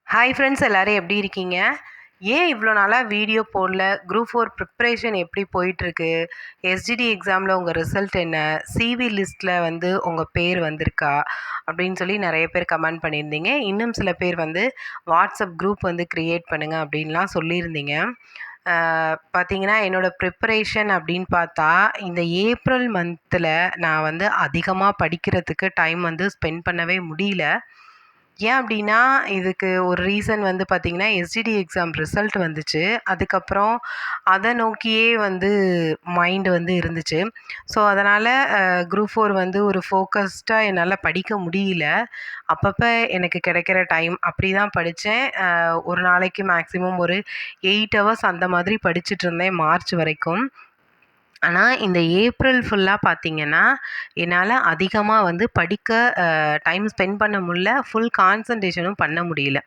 Hi friends, எல்லோரும் எப்படி இருக்கீங்க? ஏன் இவ்வளோ நாளாக வீடியோ போடல? குரூப் 4 ப்ரிப்ரேஷன் எப்படி போயிட்டுருக்கு? எஸ்ஜிடி எக்ஸாமில் உங்கள் ரிசல்ட் என்ன? சிவி லிஸ்ட்டில் வந்து உங்கள் பேர் வந்திருக்கா? அப்படின்னு சொல்லி நிறைய பேர் கமெண்ட் பண்ணியிருந்தீங்க. இன்னும் சில பேர் வந்து வாட்ஸ்அப் குரூப் வந்து க்ரியேட் பண்ணுங்கள் அப்படின்லாம் சொல்லியிருந்தீங்க. பார்த்தீங்கன்னா, என்னோடய ப்ரிப்பரேஷன் அப்படின்னு பார்த்தா, இந்த ஏப்ரல் மந்தில் நான் வந்து அதிகமாக படிக்கிறதுக்கு டைம் வந்து ஸ்பெண்ட் பண்ணவே முடியல. ஏன் அப்படின்னா, இதுக்கு ஒரு ரீசன் வந்து பார்த்தீங்கன்னா, எஸ்ஜிடி எக்ஸாம் ரிசல்ட் வந்துச்சு. அதுக்கப்புறம் அத நோக்கியே வந்து மைண்ட் வந்து இருந்துச்சு. ஸோ, அதனால் குரூப் 4 வந்து ஒரு ஃபோக்கஸ்டா என்னால படிக்க முடியல. அப்பப்ப எனக்கு கிடைக்கிற டைம் அப்படி தான் படிச்சேன். ஒரு நாளைக்கு மேக்ஸிமம் ஒரு 8 ஹவர்ஸ் அந்த மாதிரி படிச்சுட்ருந்தேன் மார்ச் வரைக்கும். ஆனா, இந்த ஏப்ரல் ஃபுல்லா பார்த்தீங்கன்னா, என்னால அதிகமா வந்து படிக்க டைம் ஸ்பெண்ட் பண்ண முடியல. ஃபுல் கான்சன்ட்ரேஷனும் பண்ண முடியல.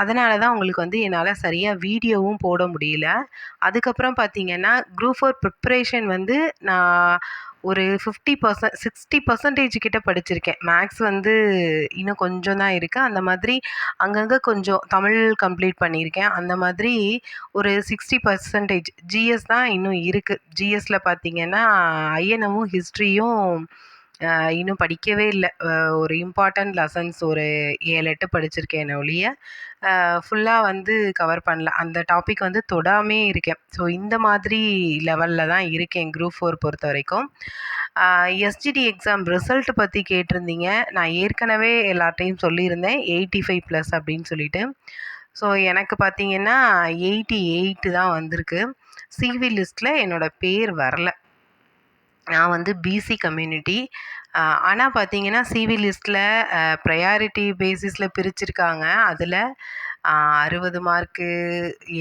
அதனால தான் உங்களுக்கு வந்து என்னால சரியா வீடியோவும் போட முடியல. அதுக்கப்புறம் பார்த்தீங்கன்னா, குரூப் 4 ப்ரிப்பரேஷன் வந்து நான் ஒரு 50% 60% கிட்ட படிச்சிருக்கேன். மேக்ஸ் வந்து இன்னும் கொஞ்சம் தான் இருக்கு. அந்த மாதிரி அங்கங்க கொஞ்சம் தமிழ் கம்ப்ளீட் பண்ணியிருக்கேன். அந்த மாதிரி ஒரு 60% ஜிஎஸ் தான் இன்னும் இருக்கு. ஜிஎஸ்ல பார்த்தீங்கன்னா, ஐஎன்எம்மும், ஹிஸ்ட்ரியும் இன்னும் படிக்கவே இல்ல. ஒரு இம்பார்ட்டன்ட் லெசன்ஸ் ஒரு 7, 8 படிச்சிருக்கேனே ஒழிய, ஃபுல்லா வந்து கவர் பண்ணல. அந்த டாபிக் வந்து தொடாமயே இருக்கேன். ஸோ, இந்த மாதிரி லெவல்ல தான் இருக்கேன் குரூப் 4 பொறுத்தவரைக்கும். எஸ்ஜிடி எக்ஸாம் ரிசல்ட் பத்தி கேட்டிருந்தீங்க. நான் ஏற்கனவே எல்லார்ட்டயும் சொல்லியிருந்தேன். 85+ அப்படின்னு சொல்லிட்டு. ஸோ, எனக்கு பார்த்தீங்கன்னா 88 தான் வந்திருக்கு. சிவி லிஸ்ட்ல என்னோட பேர் வரல. நான் வந்து பிசி கம்யூனிட்டி. ஆனா பார்த்தீங்கன்னா, சிவி லிஸ்ட்ல ப்ரையாரிட்டி பேசிஸ்ல பிரிச்சிருக்காங்க. அதில 60 மார்க்கு,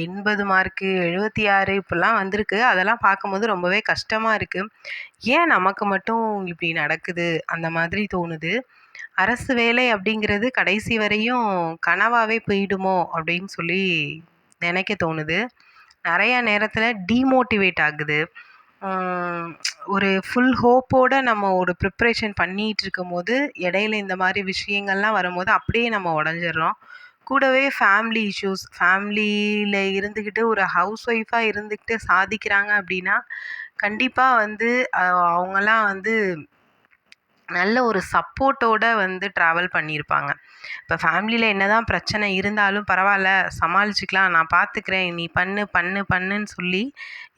80 மார்க்கு, 76 இப்படிலாம் வந்திருக்கு. அதெல்லாம் பார்க்கும்போது ரொம்பவே கஷ்டமா இருக்கு. ஏன் நமக்கு மட்டும் இப்படி நடக்குது? அந்த மாதிரி தோணுது. அரசு வேலை அப்படிங்கிறது கடைசி வரையும் கனவாவே போயிடுமோ அப்படின்னு சொல்லி நினைக்க தோணுது. நெறைய நேரத்தில டீமோட்டிவேட் ஆகுது. ஒரு ஃபுல் ஹோப்போட நம்ம ஒரு ப்ரிப்ரேஷன் பண்ணிட்டு இருக்கும்போது, இடையில இந்த மாரி விஷயங்கள்லாம் வரும்போது அப்படியே நம்ம உடைஞ்சிடுறோம். கூடவே ஃபேமிலி இஷ்யூஸ், ஃபேமிலியில இருந்துக்கிட்டு ஒரு ஹவுஸ் ஒய்ஃபா இருந்துக்கிட்டு சாதிக்கிறாங்க அப்படின்னா, கண்டிப்பா வந்து அவங்கலாம் வந்து நல்ல ஒரு சப்போர்ட்டோட வந்து ட்ராவல் பண்ணியிருப்பாங்க. இப்போ ஃபேமிலியில என்னதான் பிரச்சனை இருந்தாலும் பரவால்ல, சமாளிச்சுக்கலாம், நான் பார்த்துக்கிறேன், நீ பண்ணு, பண்ணு, பண்ணுன்னு சொல்லி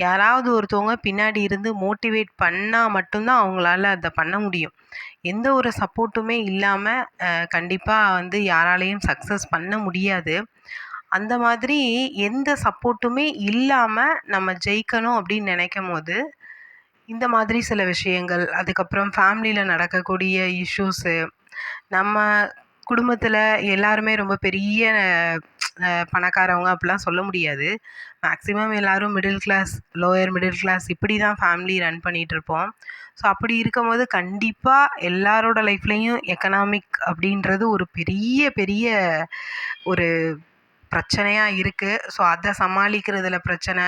யாராவது ஒருத்தவங்க பின்னாடி இருந்து மோட்டிவேட் பண்ணா மட்டும் தான் அவங்களால அத பண்ண முடியும். எந்த ஒரு சப்போர்ட்டுமே இல்லாம கண்டிப்பா வந்து யாராலயும் சக்ஸஸ் பண்ண முடியாது. அந்த மாதிரி எந்த சப்போர்ட்டுமே இல்லாம நம்ம ஜெயிக்கணும் அப்படின்னு நினைக்கும்போது, இந்த மாதிரி சில விஷயங்கள், அதுக்கப்புறம் ஃபேமிலியில நடக்கக்கூடிய இஷ்யூஸு, நம்ம குடும்பத்தில எல்லாருமே ரொம்ப பெரிய பணக்காரவங்க அப்படிலாம் சொல்ல முடியாது. மேக்ஸிமம் எல்லாரும் middle class, lower middle class இப்படி தான் ஃபேமிலி ரன் பண்ணிகிட்ருப்போம். ஸோ, அப்படி இருக்கும்போது கண்டிப்பா எல்லாரோட லைஃப்லேயும் எக்கனாமிக் அப்படின்றது ஒரு பெரிய பெரிய ஒரு பிரச்சனையா இருக்கு. ஸோ, அத சமாளிக்கிறதுல பிரச்சனை.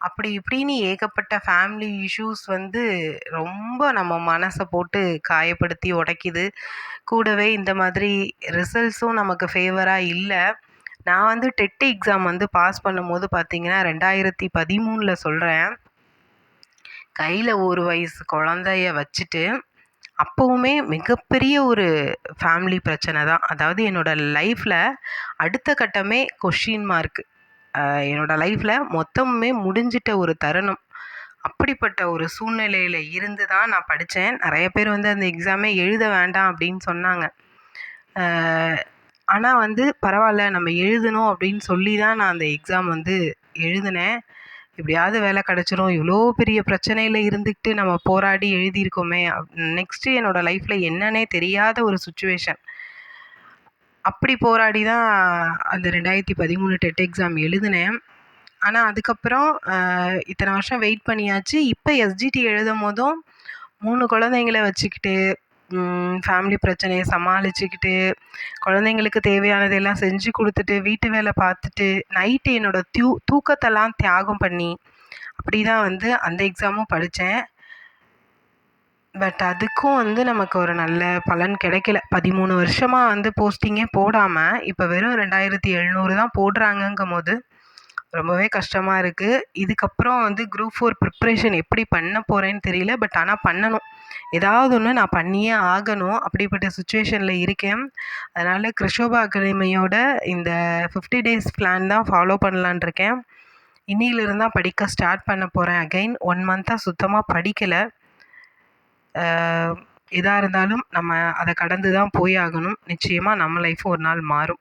அப்படி இப்படின்னு ஏகப்பட்ட ஃபேமிலி இஷ்யூஸ் வந்து ரொம்ப நம்ம மனச போட்டு காயப்படுத்தி உடைக்குது. கூடவே இந்த மாதிரி ரிசல்ட்ஸும் நமக்கு ஃபேவரா இல்ல. நான் வந்து டெட் எக்ஸாம் வந்து பாஸ் பண்ணும்போது பார்த்தீங்கன்னா, 2013ல சொல்றேன். கையில 1 வயசு குழந்தைய வச்சுட்டு, அப்பவுமே மிகப்பெரிய ஒரு ஃபேமிலி பிரச்சனை தான். அதாவது என்னோட லைஃப்ல அடுத்த கட்டமே கொஸ்டின் மார்க். என்னோட லைஃப்ல மொத்தமுமே முடிஞ்சிட்ட ஒரு தருணம். அப்படிப்பட்ட ஒரு சூழ்நிலையில இருந்து தான் நான் படிச்சேன். நெறைய பேர் வந்து அந்த எக்ஸாமே எழுத வேண்டாம் அப்படின்னு சொன்னாங்க. ஆனா வந்து பரவால்ல, நம்ம எழுதணும் அப்படின்னு சொல்லி தான் நான் அந்த எக்ஸாம் வந்து எழுதினேன். எப்படியாவது வேலை கிடைச்சிரும். இவ்வளோ பெரிய பிரச்சனையில இருந்துக்கிட்டு நம்ம போராடி எழுதியிருக்கோமே! நெக்ஸ்ட்டு என்னோட லைஃப்ல என்னன்னே தெரியாத ஒரு சிச்சுவேஷன். அப்படி போராடி தான் அந்த 2013 டெட் எக்ஸாம் எழுதினேன். ஆனா அதுக்கப்புறம் இத்தனை வருஷம் வெயிட் பண்ணியாச்சு. இப்ப எஸ்ஜிடி எழுதும்போதும் 3 குழந்தைங்கள வச்சுக்கிட்டு, ஃபேமிலி பிரச்சனைய சமாளிச்சுக்கிட்டு, குழந்தைங்களுக்கு தேவையானதெல்லாம் செஞ்சு குடுத்துட்டு, வீட்டு வேலை பார்த்துட்டு, நைட்டு என்னோட தூக்கத்தெல்லாம் தியாகம் பண்ணி, அப்படி தான் வந்து அந்த எக்ஸாமும் படிச்சேன். பட் அதுக்கும் வந்து நமக்கு ஒரு நல்ல பலன் கிடைக்கல. 13 வருஷமா வந்து போஸ்டிங்கே போடாம, இப்ப வெறும் 2700 தான் போடுறாங்கங்கும்போது, ரொம்பவே கஷ்டமா இருக்கு. இதுக்கப்புறம் வந்து குரூப் 4 ப்ரிப்பரேஷன் எப்படி பண்ண போறேன்னு தெரியல. பட் ஆனா பண்ணணும். ஏதாவது ஒண்ணு நான் பண்ணியே ஆகணும். அப்படிப்பட்ட சிச்சுவேஷன்ல இருக்கேன். அதனால கிருஷோபா அகாடமியோட இந்த 50 டேஸ் பிளான் தான் ஃபாலோ பண்ணலான்னு இருக்கேன். இன்னையிலிருந்து தான் படிக்க ஸ்டார்ட் பண்ண போறேன். அகைன் 1 மந்த்தா சுத்தமா படிக்கல. எதா இருந்தாலும் நம்ம அத கடந்து தான் போய் ஆகணும். நிச்சயமா நம்ம லைஃப் ஒரு நாள் மாறும்.